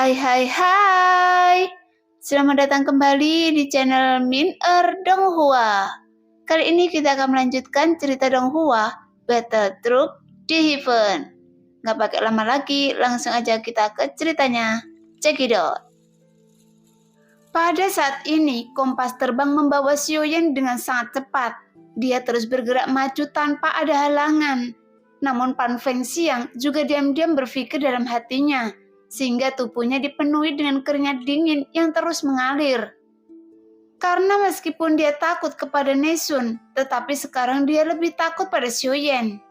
Hai. Selamat datang kembali di channel Min Donghua. Kali ini kita akan melanjutkan cerita Donghua, Battle Troop di Heaven. Gak pakai lama lagi, langsung aja kita ke ceritanya. Check it out. Pada saat ini, kompas terbang membawa Xiaoyan dengan sangat cepat. Dia terus bergerak maju tanpa ada halangan. Namun Pan Fengxiang juga diam-diam berpikir dalam hatinya, sehingga tubuhnya dipenuhi dengan keringat dingin yang terus mengalir. Karena meskipun dia takut kepada Nesun, tetapi sekarang dia lebih takut pada Xiaoyan.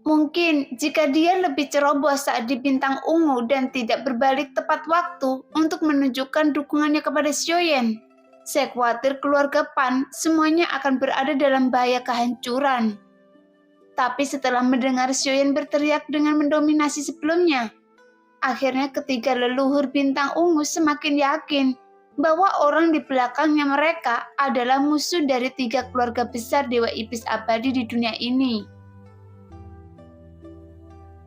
Mungkin jika dia lebih ceroboh saat di Bintang Ungu dan tidak berbalik tepat waktu untuk menunjukkan dukungannya kepada Xiaoyan, saya khawatir keluarga Pan semuanya akan berada dalam bahaya kehancuran. Tapi setelah mendengar Xiaoyan berteriak dengan mendominasi sebelumnya, akhirnya ketiga leluhur Bintang Ungu semakin yakin bahwa orang di belakangnya mereka adalah musuh dari 3 keluarga besar Dewa Iblis Abadi di dunia ini.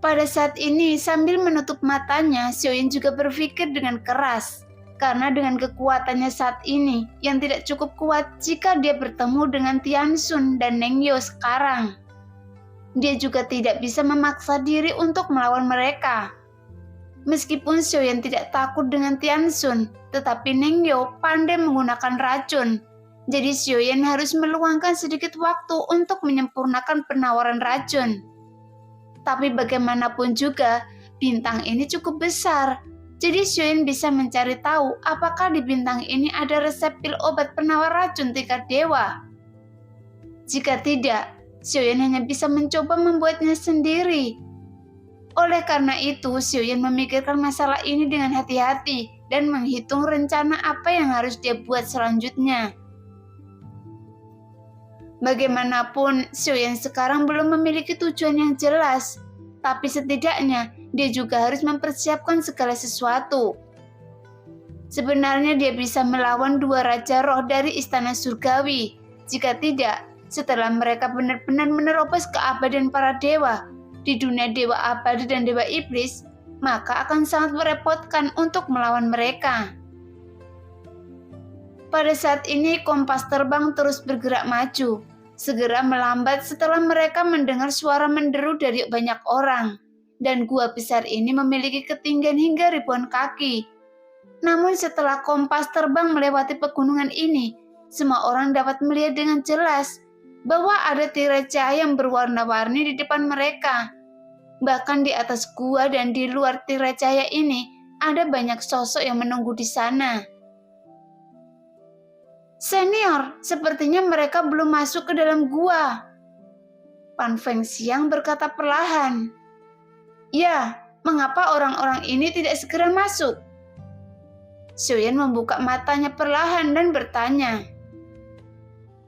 Pada saat ini, sambil menutup matanya, Xiaoyan juga berpikir dengan keras. Karena dengan kekuatannya saat ini, yang tidak cukup kuat jika dia bertemu dengan Tianxun dan Nengyo sekarang. Dia juga tidak bisa memaksa diri untuk melawan mereka. Meskipun Xiaoyan tidak takut dengan Tianxun, tetapi Nengyo pandai menggunakan racun. Jadi Xiaoyan harus meluangkan sedikit waktu untuk menyempurnakan penawaran racun. Tapi bagaimanapun juga, bintang ini cukup besar. Jadi Xiaoyan bisa mencari tahu apakah di bintang ini ada resep pil obat penawar racun tingkat dewa. Jika tidak, Xiaoyan hanya bisa mencoba membuatnya sendiri. Oleh karena itu, Xiaoyan memikirkan masalah ini dengan hati-hati dan menghitung rencana apa yang harus dia buat selanjutnya. Bagaimanapun, Xiaoyan sekarang belum memiliki tujuan yang jelas, tapi setidaknya dia juga harus mempersiapkan segala sesuatu. Sebenarnya dia bisa melawan 2 Raja Roh dari Istana Surgawi. Jika tidak, setelah mereka benar-benar menerobos keabadian para dewa di dunia Dewa Abadi dan Dewa Iblis, maka akan sangat merepotkan untuk melawan mereka. Pada saat ini kompas terbang terus bergerak maju, segera melambat setelah mereka mendengar suara menderu dari banyak orang, dan gua besar ini memiliki ketinggian hingga ribuan kaki. Namun setelah kompas terbang melewati pegunungan ini, semua orang dapat melihat dengan jelas bahwa ada tirai cahaya yang berwarna-warni di depan mereka. Bahkan di atas gua dan di luar tirai cahaya ini, ada banyak sosok yang menunggu di sana. Senior, sepertinya mereka belum masuk ke dalam gua. Pan Fengxiang berkata perlahan. Ya, mengapa orang-orang ini tidak segera masuk? Xiaoyan membuka matanya perlahan dan bertanya.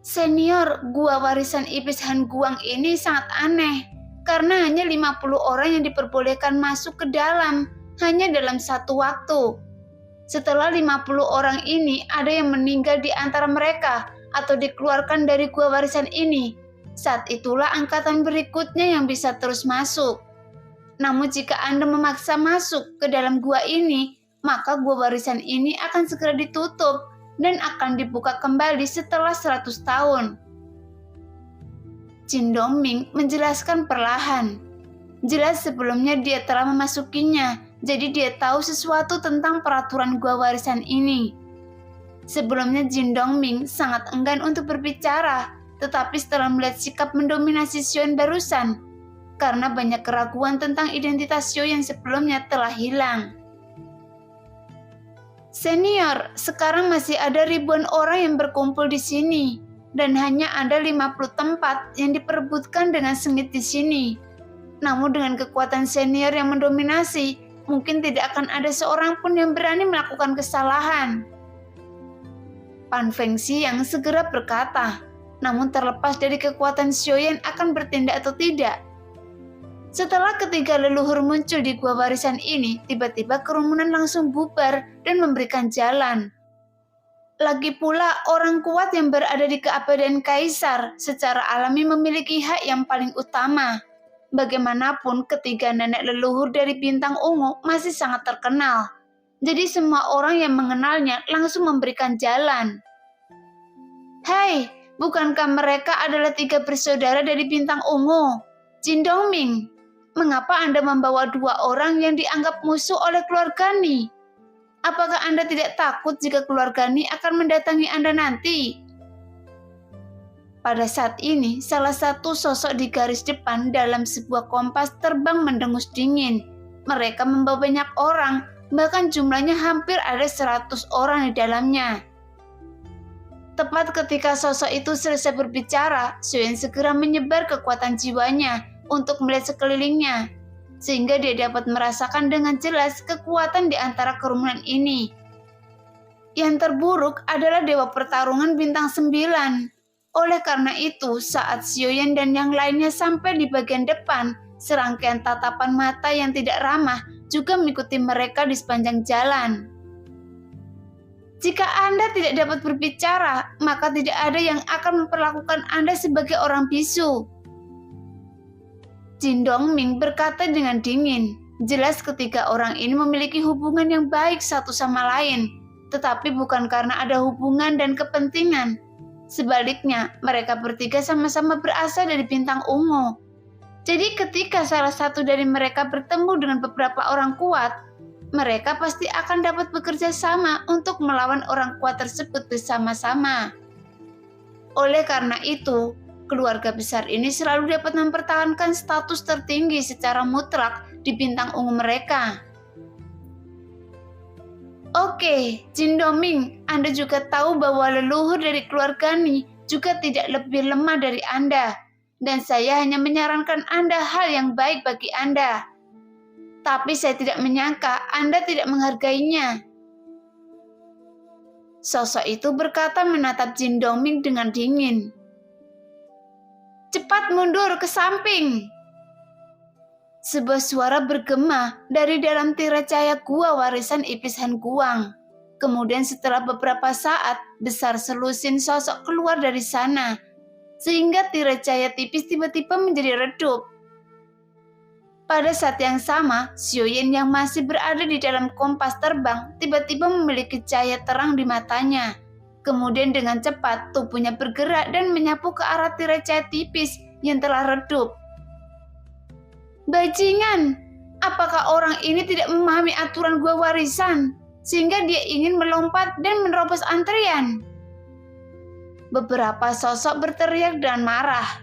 Senior, gua warisan iblis Han Guang ini sangat aneh. Karena hanya 50 orang yang diperbolehkan masuk ke dalam, hanya dalam satu waktu. Setelah 50 orang ini, ada yang meninggal di antara mereka atau dikeluarkan dari gua warisan ini. Saat itulah angkatan berikutnya yang bisa terus masuk. Namun jika Anda memaksa masuk ke dalam gua ini, maka gua warisan ini akan segera ditutup dan akan dibuka kembali setelah 100 tahun. Jin Dongming menjelaskan perlahan. Jelas sebelumnya dia telah memasukinya. Jadi dia tahu sesuatu tentang peraturan gua warisan ini. Sebelumnya Jin Dongming sangat enggan untuk berbicara, tetapi setelah melihat sikap mendominasi Xiaoyan barusan, karena banyak keraguan tentang identitas Xiaoyan sebelumnya telah hilang. Senior, sekarang masih ada ribuan orang yang berkumpul di sini, dan hanya ada 50 tempat yang diperebutkan dengan sengit di sini. Namun dengan kekuatan senior yang mendominasi, mungkin tidak akan ada seorang pun yang berani melakukan kesalahan. Pan Fengxiang segera berkata, namun terlepas dari kekuatan Xiaoyan akan bertindak atau tidak. Setelah ketiga leluhur muncul di gua warisan ini, tiba-tiba kerumunan langsung bubar dan memberikan jalan. Lagi pula, orang kuat yang berada di keabadian Kaisar secara alami memiliki hak yang paling utama. Bagaimanapun ketiga nenek leluhur dari Bintang Ungu masih sangat terkenal. Jadi semua orang yang mengenalnya langsung memberikan jalan. Hai, bukankah mereka adalah 3 bersaudara dari bintang ungu? Jin Dongming, mengapa Anda membawa 2 orang yang dianggap musuh oleh keluarga Ni? Apakah Anda tidak takut jika keluarga Ni akan mendatangi Anda nanti? Pada saat ini, salah satu sosok di garis depan dalam sebuah kompas terbang mendengus dingin. Mereka membawa banyak orang, bahkan jumlahnya hampir ada 100 orang di dalamnya. Tepat ketika sosok itu selesai berbicara, Xiuyan segera menyebar kekuatan jiwanya untuk melihat sekelilingnya, sehingga dia dapat merasakan dengan jelas kekuatan di antara kerumunan ini. Yang terburuk adalah Dewa Pertarungan Bintang 9. Oleh karena itu, saat Xiuyan dan yang lainnya sampai di bagian depan, serangkaian tatapan mata yang tidak ramah juga mengikuti mereka di sepanjang jalan. Jika Anda tidak dapat berbicara, maka tidak ada yang akan memperlakukan Anda sebagai orang bisu. Jin Dongming berkata dengan dingin. Jelas ketiga orang ini memiliki hubungan yang baik satu sama lain, tetapi bukan karena ada hubungan dan kepentingan. Sebaliknya, mereka bertiga sama-sama berasal dari bintang ungu. Jadi ketika salah satu dari mereka bertemu dengan beberapa orang kuat, mereka pasti akan dapat bekerja sama untuk melawan orang kuat tersebut bersama-sama. Oleh karena itu, keluarga besar ini selalu dapat mempertahankan status tertinggi secara mutlak di bintang ungu mereka. Oke, Jin Dongming, Anda juga tahu bahwa leluhur dari keluarga Ni juga tidak lebih lemah dari Anda, dan saya hanya menyarankan Anda hal yang baik bagi Anda. Tapi saya tidak menyangka Anda tidak menghargainya. Sosok itu berkata menatap Jin Dongming dengan dingin. Cepat mundur ke samping. Sebuah suara bergema dari dalam tirai cahaya gua warisan Iblis Han Guang. Kemudian setelah beberapa saat, besar selusin sosok keluar dari sana, sehingga tirai cahaya tipis tiba-tiba menjadi redup. Pada saat yang sama, Xiuyan yang masih berada di dalam kompas terbang tiba-tiba memiliki cahaya terang di matanya. Kemudian dengan cepat tubuhnya bergerak dan menyapu ke arah tirai cahaya tipis yang telah redup. Bajingan, apakah orang ini tidak memahami aturan gua warisan sehingga dia ingin melompat dan menerobos antrian? Beberapa sosok berteriak dan marah.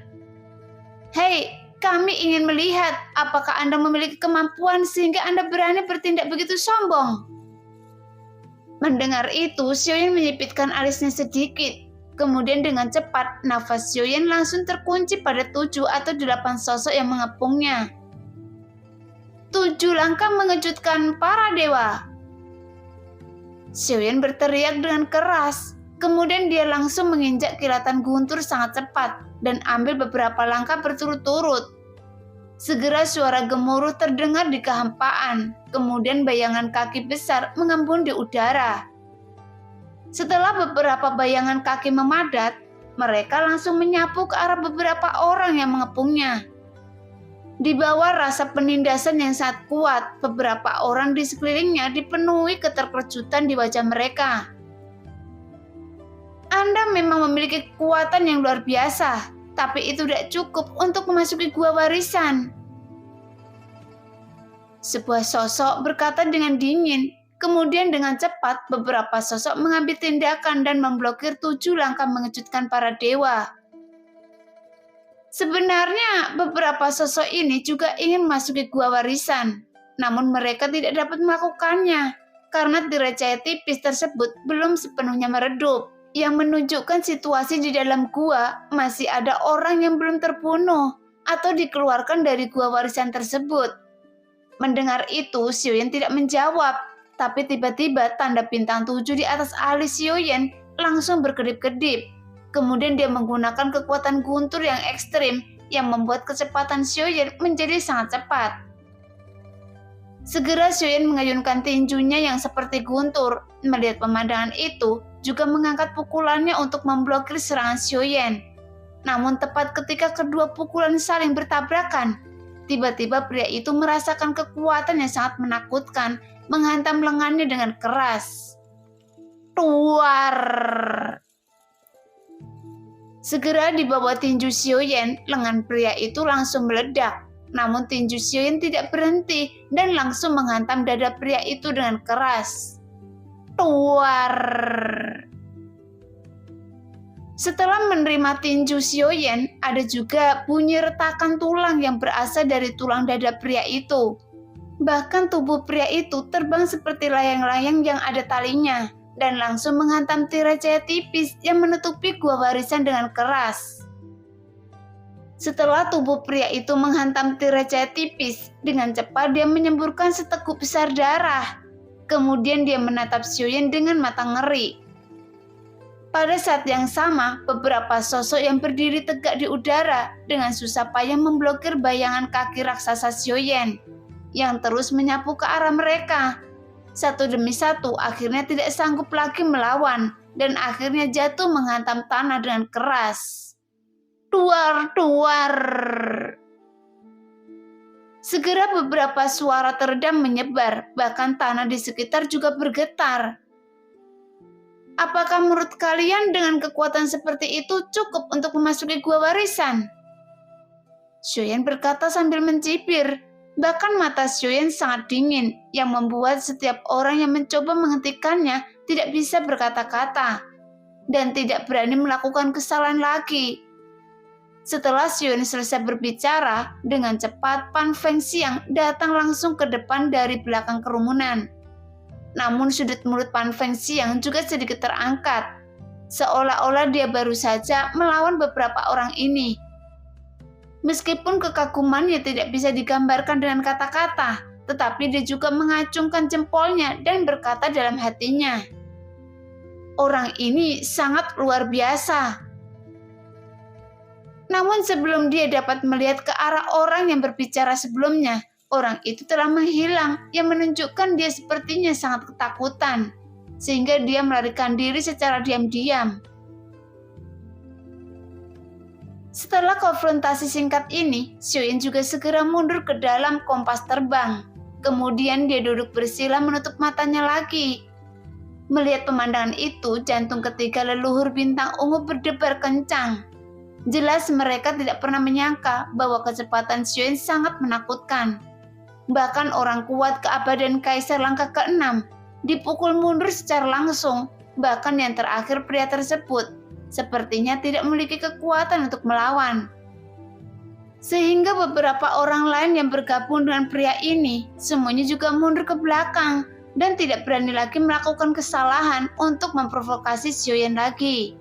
Hei! Kami ingin melihat apakah Anda memiliki kemampuan sehingga Anda berani bertindak begitu sombong. Mendengar itu, Xiuyan menyipitkan alisnya sedikit. Kemudian dengan cepat, nafas Xiuyan langsung terkunci pada 7 atau 8 sosok yang mengepungnya. 7 langkah mengejutkan para dewa. Xiuyan berteriak dengan keras. Kemudian dia langsung menginjak kilatan guntur sangat cepat dan ambil beberapa langkah berturut-turut. Segera suara gemuruh terdengar di kehampaan, kemudian bayangan kaki besar mengembun di udara. Setelah beberapa bayangan kaki memadat, mereka langsung menyapu ke arah beberapa orang yang mengepungnya. Di bawah rasa penindasan yang sangat kuat, beberapa orang di sekelilingnya dipenuhi keterkejutan di wajah mereka. Anda memang memiliki kekuatan yang luar biasa, tapi itu tidak cukup untuk memasuki gua warisan. Sebuah sosok berkata dengan dingin. Kemudian dengan cepat beberapa sosok mengambil tindakan dan memblokir 7 langkah mengejutkan para dewa. Sebenarnya beberapa sosok ini juga ingin memasuki gua warisan, namun mereka tidak dapat melakukannya karena tirai cahaya tipis tersebut belum sepenuhnya meredup. Yang menunjukkan situasi di dalam gua masih ada orang yang belum terbunuh atau dikeluarkan dari gua warisan tersebut. Mendengar itu, Xiuyan tidak menjawab, tapi tiba-tiba tanda bintang 7 di atas alis Xiuyan langsung berkedip-kedip. Kemudian dia menggunakan kekuatan guntur yang ekstrim yang membuat kecepatan Xiuyan menjadi sangat cepat. Segera Xiuyan mengayunkan tinjunya yang seperti guntur. Melihat pemandangan itu, juga mengangkat pukulannya untuk memblokir serangan Xiuyan. Namun tepat ketika kedua pukulan saling bertabrakan, tiba-tiba pria itu merasakan kekuatan yang sangat menakutkan menghantam lengannya dengan keras. Tuar! Segera di bawah tinju Xiaoyan, lengan pria itu langsung meledak. Namun tinju Xiaoyan tidak berhenti dan langsung menghantam dada pria itu dengan keras. Tuar! Setelah menerima tinju Xiaoyan, ada juga bunyi retakan tulang yang berasal dari tulang dada pria itu. Bahkan tubuh pria itu terbang seperti layang-layang yang ada talinya dan langsung menghantam tirai cahaya tipis yang menutupi gua warisan dengan keras. Setelah tubuh pria itu menghantam tirai cahaya tipis, dengan cepat dia menyemburkan seteguk besar darah. Kemudian dia menatap Xiaoyan dengan mata ngeri. Pada saat yang sama, beberapa sosok yang berdiri tegak di udara dengan susah payah memblokir bayangan kaki raksasa Xiaoyan yang terus menyapu ke arah mereka. Satu demi satu akhirnya tidak sanggup lagi melawan dan akhirnya jatuh menghantam tanah dengan keras. Duar, duar. Segera beberapa suara teredam menyebar, bahkan tanah di sekitar juga bergetar. Apakah menurut kalian dengan kekuatan seperti itu cukup untuk memasuki gua warisan? Xiaoyan berkata sambil mencibir. Bahkan mata Xiaoyan sangat dingin, yang membuat setiap orang yang mencoba menghentikannya tidak bisa berkata-kata dan tidak berani melakukan kesalahan lagi. Setelah Xiaoyan selesai berbicara, dengan cepat Pan Fengxiang datang langsung ke depan dari belakang kerumunan. Namun sudut mulut Pan Fengxiang juga sedikit terangkat, seolah-olah dia baru saja melawan beberapa orang ini. Meskipun kekagumannya tidak bisa digambarkan dengan kata-kata, tetapi dia juga mengacungkan jempolnya dan berkata dalam hatinya, "Orang ini sangat luar biasa." Namun sebelum dia dapat melihat ke arah orang yang berbicara sebelumnya, orang itu telah menghilang yang menunjukkan dia sepertinya sangat ketakutan, sehingga dia melarikan diri secara diam-diam. Setelah konfrontasi singkat ini, Xiaoyan juga segera mundur ke dalam kompas terbang. Kemudian dia duduk bersila menutup matanya lagi. Melihat pemandangan itu, jantung ketiga leluhur bintang ungu berdebar kencang. Jelas mereka tidak pernah menyangka bahwa kecepatan Xiaoyan sangat menakutkan. Bahkan orang kuat keabadian Kaisar langkah ke-6 dipukul mundur secara langsung. Bahkan yang terakhir pria tersebut sepertinya tidak memiliki kekuatan untuk melawan. Sehingga beberapa orang lain yang bergabung dengan pria ini semuanya juga mundur ke belakang dan tidak berani lagi melakukan kesalahan untuk memprovokasi Xiaoyan lagi.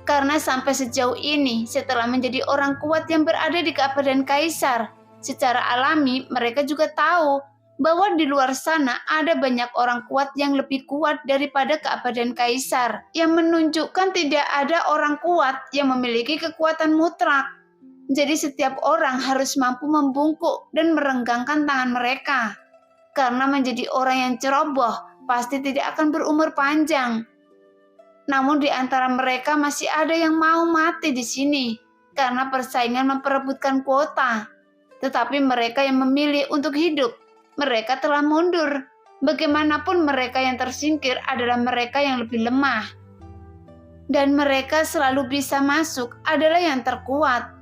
Karena sampai sejauh ini, setelah menjadi orang kuat yang berada di keabadian Kaisar, secara alami mereka juga tahu bahwa di luar sana ada banyak orang kuat yang lebih kuat daripada keabadian Kaisar, yang menunjukkan tidak ada orang kuat yang memiliki kekuatan mutlak. Jadi setiap orang harus mampu membungkuk dan merenggangkan tangan mereka. Karena menjadi orang yang ceroboh pasti tidak akan berumur panjang. Namun di antara mereka masih ada yang mau mati di sini karena persaingan memperebutkan kuota. Tetapi mereka yang memilih untuk hidup, mereka telah mundur. Bagaimanapun mereka yang tersingkir adalah mereka yang lebih lemah. Dan mereka selalu bisa masuk adalah yang terkuat.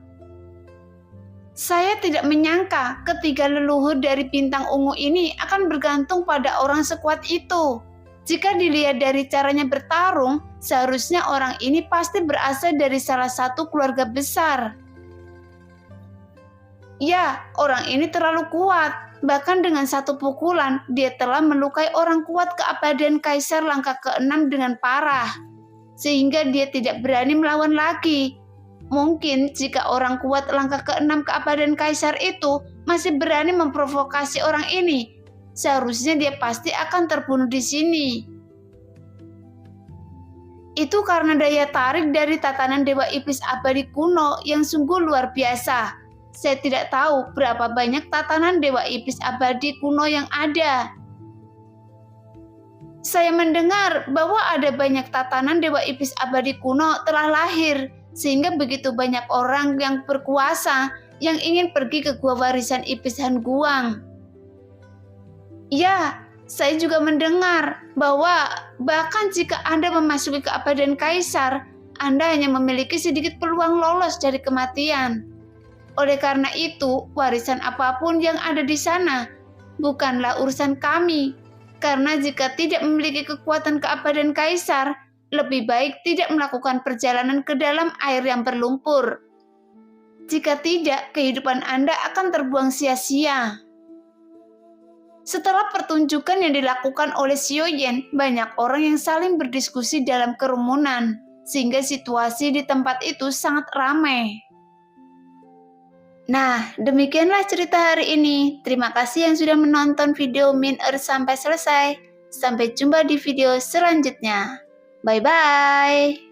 Saya tidak menyangka ketiga leluhur dari bintang ungu ini akan bergantung pada orang sekuat itu. Jika dilihat dari caranya bertarung, seharusnya orang ini pasti berasal dari salah satu keluarga besar. Ya, orang ini terlalu kuat. Bahkan dengan satu pukulan, dia telah melukai orang kuat keabadian Kaisar langkah ke-6 dengan parah. Sehingga dia tidak berani melawan lagi. Mungkin jika orang kuat langkah ke-6 keabadian Kaisar itu masih berani memprovokasi orang ini, seharusnya dia pasti akan terbunuh di sini. Itu karena daya tarik dari tatanan Dewa Iblis Abadi kuno yang sungguh luar biasa. Saya tidak tahu berapa banyak tatanan Dewa Iblis Abadi kuno yang ada. Saya mendengar bahwa ada banyak tatanan Dewa Iblis Abadi kuno telah lahir, sehingga begitu banyak orang yang berkuasa yang ingin pergi ke gua warisan Iblis Han Guang. Ya, Saya juga mendengar bahwa bahkan jika Anda memasuki keabadian kaisar, Anda hanya memiliki sedikit peluang lolos dari kematian. Oleh karena itu, warisan apapun yang ada di sana bukanlah urusan kami. Karena jika tidak memiliki kekuatan keabadian kaisar, lebih baik tidak melakukan perjalanan ke dalam air yang berlumpur. Jika tidak, kehidupan Anda akan terbuang sia-sia. Setelah pertunjukan yang dilakukan oleh Xiaoyan, banyak orang yang saling berdiskusi dalam kerumunan, sehingga situasi di tempat itu sangat ramai. Nah, demikianlah cerita hari ini. Terima kasih yang sudah menonton video Min Earth sampai selesai. Sampai jumpa di video selanjutnya. Bye-bye.